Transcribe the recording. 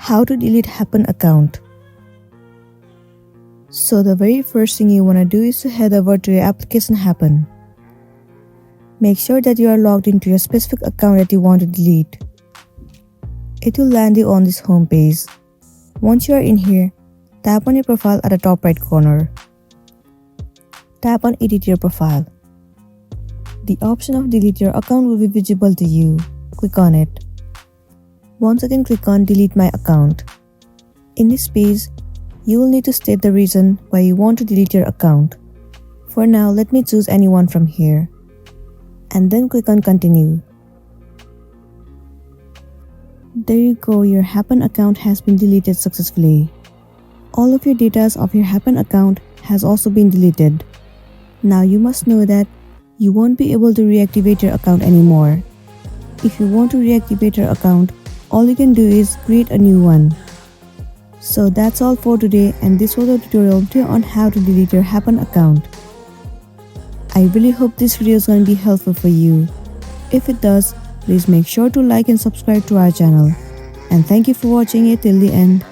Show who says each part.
Speaker 1: How to delete Happn account. So the very first thing you want to do is to head over to your application Happn. Make sure that you are logged into your specific account that you want to delete. It will land you on this home page. Once you are in here, tap on your profile at the top right corner. Tap on Edit Your Profile. The option of Delete Your Account will be visible to you. Click on it. Once again, click on Delete My Account. In this page, you will need to state the reason why you want to delete your account. For now, let me choose anyone from here. And then click on Continue. There you go, your Happn account has been deleted successfully. All of your data of your Happn account has also been deleted. Now you must know that you won't be able to reactivate your account anymore. If you want to reactivate your account, all you can do is create a new one. So that's all for today, and this was a tutorial on how to delete your Happn account. I really hope this video is going to be helpful for you. If it does, please make sure to like and subscribe to our channel. And thank you for watching it till the end.